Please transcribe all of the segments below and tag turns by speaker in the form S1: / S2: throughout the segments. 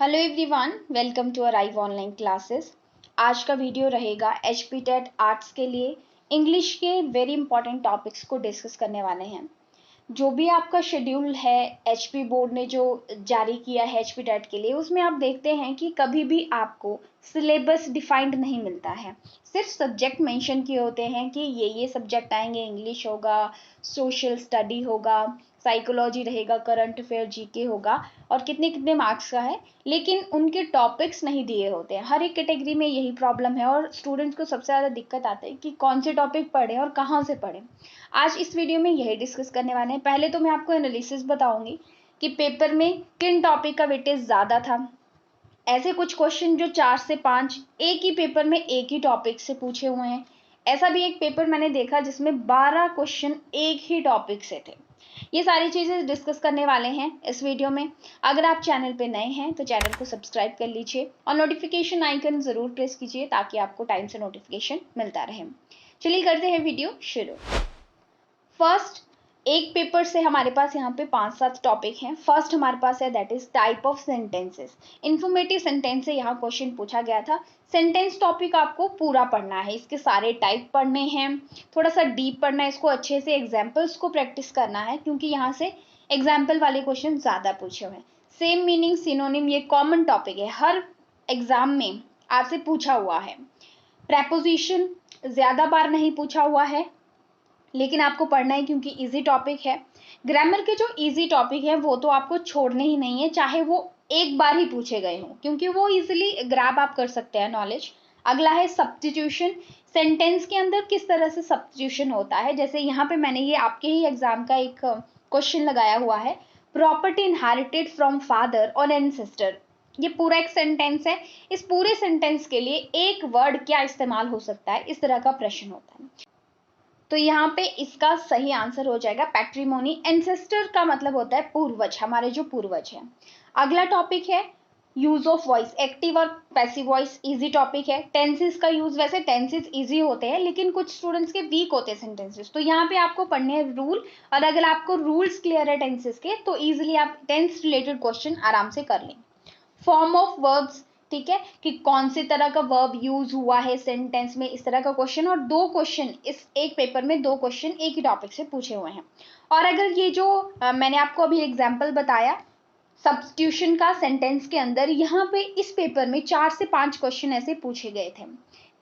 S1: Hello everyone, welcome to arrive online classes. आज का video रहेगा एचपी टेट आर्ट्स के लिए इंग्लिश के वेरी इंपॉर्टेंट टॉपिक्स को डिस्कस करने वाले हैं। जो भी आपका शेड्यूल है एचपी बोर्ड ने जो जारी किया है एचपी टेट के लिए, उसमें आप देखते हैं कि कभी भी आपको सिलेबस डिफाइंड नहीं मिलता है। सिर्फ सब्जेक्ट मेंशन किए होते हैं कि ये सब्जेक्ट आएंगे, इंग्लिश होगा, सोशल स्टडी होगा, साइकोलॉजी रहेगा, करंट अफेयर, जीके होगा और कितने कितने मार्क्स का है, लेकिन उनके टॉपिक्स नहीं दिए होते हैं। हर एक कैटेगरी में यही प्रॉब्लम है और स्टूडेंट्स को सबसे ज़्यादा दिक्कत आती है कि कौन से टॉपिक पढ़ें और कहाँ से पढ़ें। आज इस वीडियो में यही डिस्कस करने वाले हैं। पहले तो मैं आपको एनालिसिस बताऊंगी कि पेपर में किन टॉपिक का वेटेज ज़्यादा था। ऐसे कुछ क्वेश्चन जो 4 से 5 एक ही पेपर में एक ही टॉपिक से पूछे हुए हैं। ऐसा भी एक पेपर मैंने देखा जिसमें 12 क्वेश्चन एक ही टॉपिक से थे। ये सारी चीज़ें डिस्कस करने वाले हैं इस वीडियो में। अगर आप चैनल पे नए हैं तो चैनल को सब्सक्राइब कर लीजिए और नोटिफिकेशन आइकन ज़रूर प्रेस कीजिए ताकि आपको टाइम से नोटिफिकेशन मिलता रहे। चलिए करते हैं वीडियो शुरू। फर्स्ट, एक पेपर से हमारे पास यहाँ पे 5-7 टॉपिक हैं। फर्स्ट हमारे पास है that is type of sentences. Informative sentence से यहाँ क्वेश्चन पूछा गया था। सेंटेंस टॉपिक आपको पूरा पढ़ना है, इसके सारे टाइप पढ़ने हैं, थोड़ा सा डीप पढ़ना है, इसको अच्छे से एग्जाम्पल्स को प्रैक्टिस करना है क्योंकि यहाँ से एग्जाम्पल वाले क्वेश्चन ज़्यादा पूछे हुए हैं। सेम मीनिंग, सिनोनिम, ये कॉमन टॉपिक है, हर एग्जाम में आपसे पूछा हुआ है। प्रेपोजिशन ज़्यादा बार नहीं पूछा हुआ है लेकिन आपको पढ़ना है क्योंकि इजी टॉपिक है। ग्रामर के जो इजी टॉपिक है वो तो आपको छोड़ने ही नहीं है, चाहे वो एक बार ही पूछे गए हों, क्योंकि वो इजीली ग्रैब आप कर सकते हैं नॉलेज। अगला है सब्स्टिट्यूशन। सेंटेंस के अंदर किस तरह से सब्स्टिट्यूशन होता है, जैसे यहाँ पे मैंने ये आपके ही एग्जाम का एक क्वेश्चन लगाया हुआ है, प्रॉपर्टी इनहेरिटेड फ्रॉम फादर और एनसेस्टर। ये पूरा एक सेंटेंस है। इस पूरे सेंटेंस के लिए एक वर्ड क्या इस्तेमाल हो सकता है, इस तरह का प्रश्न होता है। तो यहाँ पे इसका सही आंसर हो जाएगा पैट्रिमोनी। एंसेस्टर का मतलब होता है पूर्वज, हमारे जो पूर्वज हैं। अगला टॉपिक है यूज ऑफ वॉइस, एक्टिव और पैसिव वॉइस, इजी टॉपिक है। टेंसेस का यूज, वैसे टेंसेस इजी होते हैं लेकिन कुछ स्टूडेंट्स के वीक होते हैं सेंटेंसेस, तो यहाँ पे आपको पढ़ने हैं रूल, और अगर आपको रूल्स क्लियर है टेंसेस के तो इजिली आप टेंस रिलेटेड क्वेश्चन आराम से कर लें। फॉर्म ऑफ वर्ब्स, ठीक है, कि कौन से तरह का वर्ब यूज हुआ है सेंटेंस में, इस तरह का क्वेश्चन। और 2 क्वेश्चन, इस एक पेपर में 2 क्वेश्चन एक ही टॉपिक से पूछे हुए हैं। और अगर ये जो मैंने आपको अभी एग्जांपल बताया सब्स्टिट्यूशन का सेंटेंस के अंदर, यहाँ पे इस पेपर में 4 से 5 क्वेश्चन ऐसे पूछे गए थे,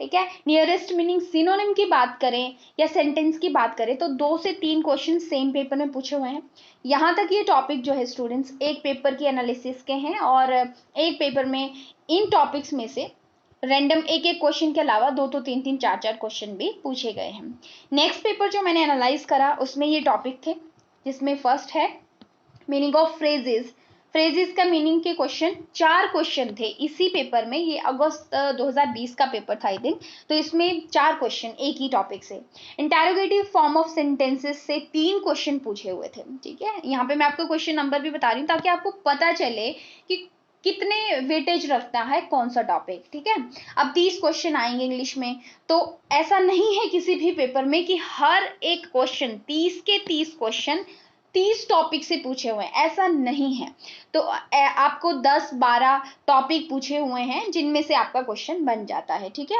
S1: ठीक है। नियरेस्ट मीनिंग, सिनोनिम की बात करें या सेंटेंस की बात करें तो 2 से 3 क्वेश्चन सेम पेपर में पूछे हुए हैं। यहाँ तक ये टॉपिक जो है स्टूडेंट्स एक पेपर की एनालिसिस के हैं और एक पेपर में इन टॉपिक्स में से रैंडम एक एक क्वेश्चन के अलावा 2 तो 3 3 4 4 क्वेश्चन भी पूछे गए हैं। नेक्स्ट पेपर जो मैंने एनालाइज करा उसमें ये टॉपिक थे, जिसमें फर्स्ट है मीनिंग ऑफ फ्रेजेस। फ्रेजेस का मीनिंग के क्वेश्चन 4 क्वेश्चन थे इसी पेपर में। ये अगस्त 2020 का पेपर था आई थिंक, तो इसमें 4 क्वेश्चन एक ही टॉपिक से। इंटेरोगेटिव फॉर्म ऑफ सेंटेंसेस से 3 क्वेश्चन पूछे हुए थे, ठीक है। यहाँ पे मैं आपको क्वेश्चन नंबर भी बता रही हूँ ताकि आपको पता चले कि कितने वेटेज रखता है कौन सा टॉपिक, ठीक है। अब 30 क्वेश्चन आएंगे इंग्लिश में, तो ऐसा नहीं है किसी भी पेपर में कि हर एक क्वेश्चन 30 के 30 क्वेश्चन 30 टॉपिक से पूछे हुए हैं, ऐसा नहीं है। तो आपको 10-12 टॉपिक पूछे हुए हैं जिनमें से आपका क्वेश्चन बन जाता है, ठीक है।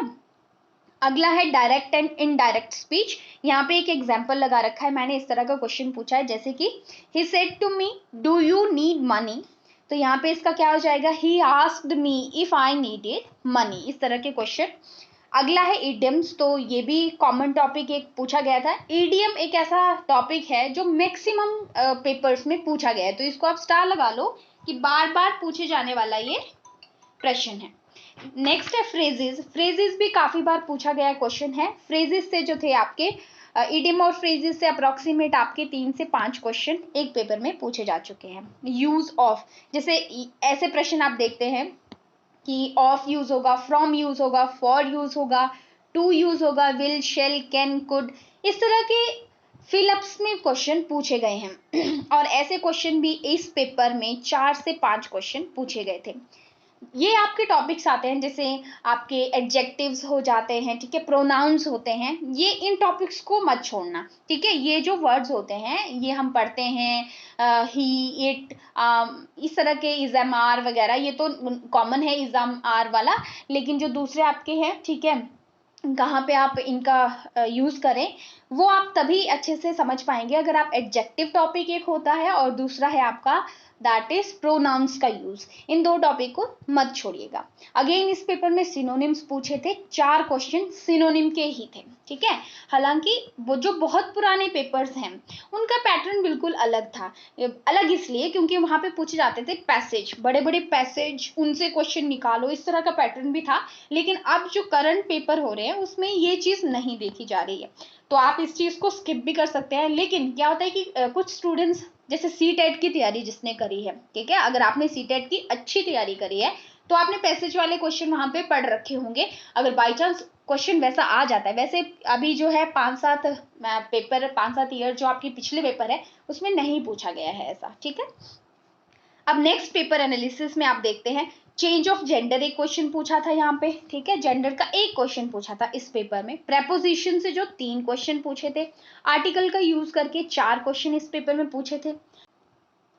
S1: अगला है डायरेक्ट एंड इनडायरेक्ट स्पीच। यहाँ पे एक एग्जांपल लगा रखा है मैंने, इस तरह का क्वेश्चन पूछा है जैसे कि he said to me do you need money, तो यहाँ पे इसका क्या हो जाएगा, he asked me if I needed money, इस तरह के क्वेश्चन। अगला है इडियम्स, तो ये भी कॉमन टॉपिक एक पूछा गया था। इडियम एक ऐसा टॉपिक है जो मैक्सिमम पेपर्स में पूछा गया है, तो इसको आप स्टार लगा लो कि बार बार पूछे जाने वाला ये प्रश्न है। नेक्स्ट है फ्रेजेस। फ्रेजेस भी काफी बार पूछा गया क्वेश्चन है। फ्रेजेस से जो थे आपके इडियम और फ्रेजेस से अप्रोक्सीमेट आपके 3 से 5 क्वेश्चन एक पेपर में पूछे जा चुके हैं। यूज ऑफ, जैसे ऐसे प्रश्न आप देखते हैं कि ऑफ यूज होगा, फ्रॉम यूज होगा, फॉर यूज होगा, टू यूज होगा, विल, शेल, कैन, कुड, इस तरह के फिलअप्स में क्वेश्चन पूछे गए हैं और ऐसे क्वेश्चन भी इस पेपर में 4 से 5 क्वेश्चन पूछे गए थे। ये आपके टॉपिक्स आते हैं, जैसे आपके एडजेक्टिव्स हो जाते हैं, ठीक है, प्रोनाउंस होते हैं, ये इन टॉपिक्स को मत छोड़ना, ठीक है। ये जो वर्ड्स होते हैं ये हम पढ़ते हैं, ही, इट, इस तरह के इज़म आर वगैरह, ये तो कॉमन है इज़म आर वाला, लेकिन जो दूसरे आपके हैं, ठीक है, कहाँ पे आप इनका यूज़ करें वो आप तभी अच्छे से समझ पाएंगे अगर आप एडजेक्टिव टॉपिक एक होता है और दूसरा है आपका दैट इज प्रोनाउंस का यूज। इन दो टॉपिक को मत छोड़िएगा। अगेन इस पेपर में सिनोनिम्स पूछे थे, 4 क्वेश्चन सिनोनिम के ही थे, ठीक है। हालांकि वो जो बहुत पुराने पेपर्स हैं उनका पैटर्न बिल्कुल अलग था। अलग इसलिए क्योंकि वहां पे पूछे जाते थे पैसेज, बड़े बड़े पैसेज, उनसे क्वेश्चन निकालो, इस तरह का पैटर्न भी था। लेकिन अब जो करंट पेपर हो रहे हैं उसमें ये चीज नहीं देखी जा रही है, तो आप इस चीज को स्किप भी कर सकते हैं। लेकिन क्या होता है कि कुछ स्टूडेंट्स, जैसे सी टेट की तैयारी जिसने करी है, ठीक है, अगर आपने सी टेट की अच्छी तैयारी करी है तो आपने पैसेज वाले क्वेश्चन वहां पे पढ़ रखे होंगे। अगर बाई चांस क्वेश्चन वैसा आ जाता है, वैसे अभी जो है 5-7 पेपर, 5-7 ईयर जो आपकी पिछले पेपर है उसमें नहीं पूछा गया है ऐसा, ठीक है। अब नेक्स्ट पेपर एनालिसिस में आप देखते हैं, चेंज ऑफ जेंडर एक क्वेश्चन पूछा था यहाँ पे, ठीक है, जेंडर का एक क्वेश्चन पूछा था इस पेपर में। प्रेपोजिशन से जो 3 क्वेश्चन पूछे थे, आर्टिकल का यूज करके 4 क्वेश्चन इस पेपर में पूछे थे।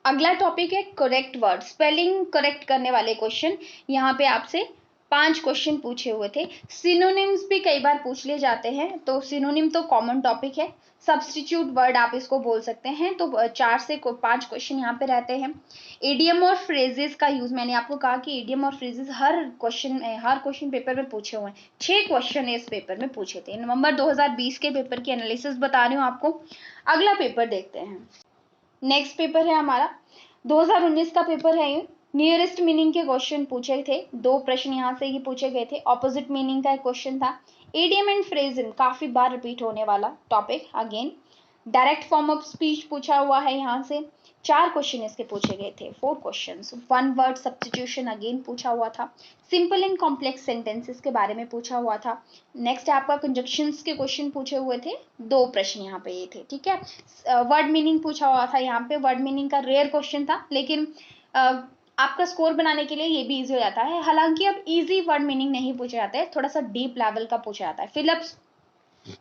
S1: अगला टॉपिक है करेक्ट वर्ड, स्पेलिंग करेक्ट करने वाले क्वेश्चन, यहाँ पे आपसे 5 क्वेश्चन पूछे हुए थे। सिनोनिम्स भी कई बार पूछ लिए जाते हैं, तो सिनोनिम तो कॉमन टॉपिक है, सब्स्टिट्यूट वर्ड आप इसको बोल सकते हैं, तो 4 से 5 क्वेश्चन यहाँ पे रहते हैं। इडियम और फ्रेजेस का यूज, मैंने आपको कहा कि इडियम और फ्रेजेस हर क्वेश्चन पेपर में पूछे हुए हैं, 6 क्वेश्चन इस पेपर में पूछे थे। नवंबर 2020 के पेपर की एनालिसिस बता रही हूँ आपको। अगला पेपर देखते हैं, नेक्स्ट पेपर है हमारा 2019 का पेपर है ये। नियरेस्ट मीनिंग के क्वेश्चन पूछे थे, 2 प्रश्न यहाँ से ही पूछे गए थे। ऑपोजिट मीनिंग का एक क्वेश्चन था। इडियम एंड फ्रेजिंग काफी बार रिपीट होने वाला topic. Again direct form of speech पूछा हुआ है यहाँ से, 4 क्वेश्चन इसके पूछे गए थे, 4 क्वेश्चंस। 1 वर्ड सब्स्टिट्यूशन अगेन पूछा हुआ था। सिंपल एंड कॉम्प्लेक्स सेंटेंसेस के बारे में पूछा हुआ था। नेक्स्ट आपका कंजक्शंस के क्वेश्चन पूछे हुए थे, 2 प्रश्न यहाँ पे ये थे, ठीक है। वर्ड मीनिंग पूछा हुआ था, यहाँ पे वर्ड मीनिंग का रेयर क्वेश्चन था, लेकिन आपका स्कोर बनाने के लिए ये भी इजी हो जाता है। हालांकि अब इजी वर्ड मीनिंग नहीं पूछे जाते हैं, थोड़ा सा डीप लेवल का पूछा जाता है। फिलअप्स,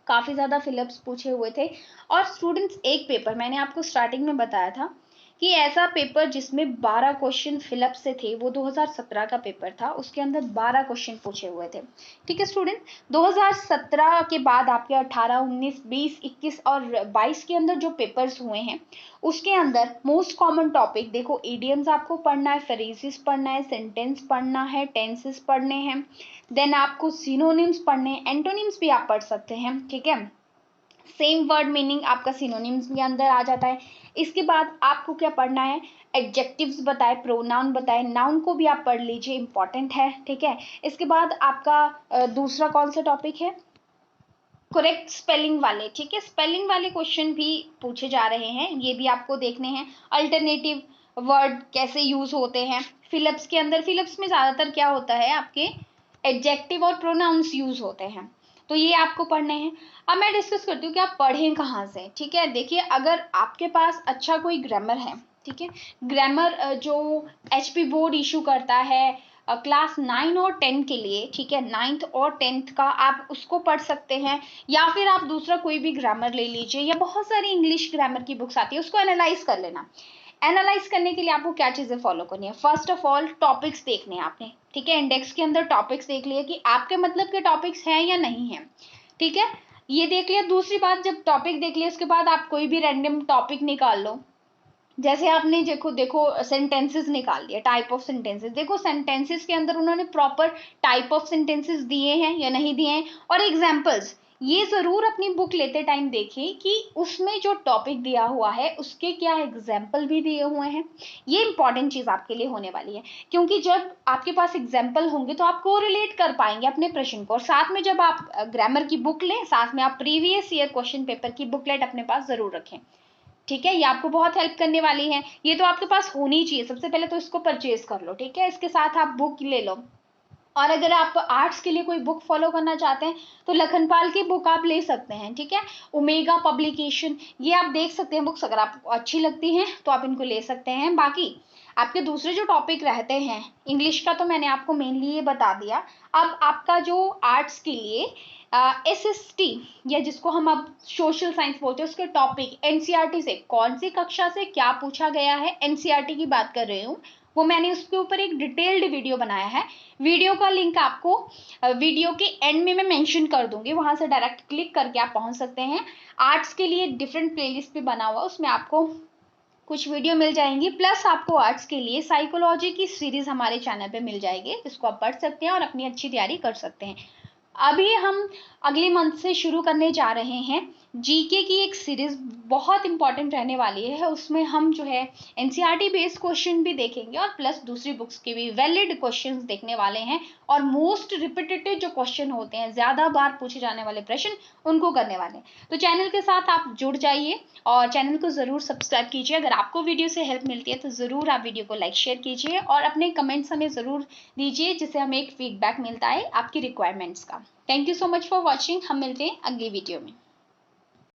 S1: काफी ज्यादा फिलअप्स पूछे हुए थे। और स्टूडेंट्स एक पेपर मैंने आपको स्टार्टिंग में बताया था कि ऐसा पेपर जिसमें 12 क्वेश्चन फिलअप से थे, वो 2017 का पेपर था, उसके अंदर 12 क्वेश्चन पूछे हुए थे, ठीक है स्टूडेंट। 2017 के बाद आपके 18, 19, 20, 21 और 22 के अंदर जो पेपर्स हुए हैं उसके अंदर मोस्ट कॉमन टॉपिक देखो, इडियम्स आपको पढ़ना है, फ्रेजेस पढ़ना है, सेंटेंस पढ़ना है, टेंसेस पढ़ने हैं, देन आपको सिनोनिम्स पढ़ने हैं, एंटोनिम्स भी आप पढ़ सकते हैं, ठीक है। सेम वर्ड मीनिंग आपका सिनोनिम्स के अंदर आ जाता है। इसके बाद आपको क्या पढ़ना है, एडजेक्टिव्स बताए, प्रोनाउन बताए, नाउन को भी आप पढ़ लीजिए, इंपॉर्टेंट है, ठीक है। इसके बाद आपका दूसरा कौन सा टॉपिक है, करेक्ट स्पेलिंग वाले, ठीक है, स्पेलिंग वाले क्वेश्चन भी पूछे जा रहे हैं, ये भी आपको देखने हैं। अल्टरनेटिव वर्ड कैसे यूज होते हैं फिलअप्स के अंदर, फिलअप्स में ज्यादातर क्या होता है आपके एडजेक्टिव और प्रोनाउंस यूज होते हैं, तो ये आपको पढ़ने हैं। अब मैं डिस्कस करती हूँ कि आप पढ़ें कहाँ से, ठीक है। देखिए अगर आपके पास अच्छा कोई ग्रामर है, ठीक है, ग्रामर जो HP बोर्ड इशू करता है क्लास 9 और 10 के लिए, ठीक है, 9th और 10th का आप उसको पढ़ सकते हैं, या फिर आप दूसरा कोई भी ग्रामर ले लीजिए, या बहुत सारी इंग्लिश ग्रामर की बुक्स आती है, उसको एनालाइज कर लेना। एनालाइज करने के लिए आपको क्या चीजें फॉलो करनी है, फर्स्ट ऑफ ऑल टॉपिक्स देखने हैं आपने, ठीक है, इंडेक्स के अंदर टॉपिक्स देख लिए कि आपके मतलब के टॉपिक्स हैं या नहीं है, ठीक है, ये देख लिया। दूसरी बात, जब टॉपिक देख लिया उसके बाद आप कोई भी रैंडम टॉपिक निकाल लो, जैसे आपने देखो सेंटेंसेस निकाल दिया, टाइप ऑफ सेंटेंसेस, देखो सेंटेंसेस के अंदर उन्होंने प्रॉपर टाइप ऑफ सेंटेंसेस दिए हैं या नहीं दिए हैं, और एग्जांपल्स, ये जरूर अपनी बुक लेते टाइम देखिए कि उसमें जो टॉपिक दिया हुआ है उसके क्या एग्जाम्पल भी दिए हुए हैं। ये इंपॉर्टेंट चीज आपके लिए होने वाली है, क्योंकि जब आपके पास एग्जाम्पल होंगे तो आप कोरिलेट कर पाएंगे अपने प्रश्न को। और साथ में जब आप ग्रामर की बुक लें, साथ में आप प्रीवियस ईयर क्वेश्चन पेपर की बुकलेट अपने पास जरूर रखें, ठीक है, ये आपको बहुत हेल्प करने वाली है। ये तो आपके पास होनी चाहिए, सबसे पहले तो इसको परचेज कर लो, ठीक है, इसके साथ आप बुक ले लो। और अगर आप आर्ट्स के लिए कोई बुक फॉलो करना चाहते हैं तो लखनपाल की बुक आप ले सकते हैं, ठीक है, ओमेगा पब्लिकेशन, ये आप देख सकते हैं बुक्स, अगर आपको अच्छी लगती हैं तो आप इनको ले सकते हैं। बाकी आपके दूसरे जो टॉपिक रहते हैं, इंग्लिश का तो मैंने आपको मेनली ये बता दिया। अब आपका जो आर्ट्स के लिए SST या जिसको हम अब सोशल साइंस बोलते हैं, उसके टॉपिक NCERT से कौन सी कक्षा से क्या पूछा गया है, NCERT की बात कर रही हूँ, वो मैंने उसके ऊपर एक डिटेल्ड वीडियो बनाया है। वीडियो का लिंक आपको वीडियो के एंड में मैं मेंशन कर दूंगी, वहां से डायरेक्ट क्लिक करके आप पहुंच सकते हैं। आर्ट्स के लिए डिफरेंट प्लेलिस्ट पे बना हुआ, उसमें आपको कुछ वीडियो मिल जाएंगी, प्लस आपको आर्ट्स के लिए साइकोलॉजी की सीरीज हमारे चैनल पे मिल जाएगी, जिसको आप पढ़ सकते हैं और अपनी अच्छी तैयारी कर सकते हैं। अभी हम अगले मंथ से शुरू करने जा रहे हैं जीके की एक सीरीज, बहुत इंपॉर्टेंट रहने वाली है। उसमें हम जो है NCERT बेस्ड क्वेश्चन भी देखेंगे और प्लस दूसरी बुक्स के भी वैलिड क्वेश्चंस देखने वाले हैं, और मोस्ट रिपीटेटेड जो क्वेश्चन होते हैं, ज्यादा बार पूछे जाने वाले प्रश्न, उनको करने वाले हैं। तो चैनल के साथ आप जुड़ जाइए और चैनल को जरूर सब्सक्राइब कीजिए। अगर आपको वीडियो से हेल्प मिलती है तो जरूर आप वीडियो को लाइक शेयर कीजिए और अपने कमेंट्स हमें जरूर दीजिए, जिससे हमें एक फीडबैक मिलता है आपकी रिक्वायरमेंट्स का। Thank you so much for watching. हम मिलते हैं अगली वीडियो में।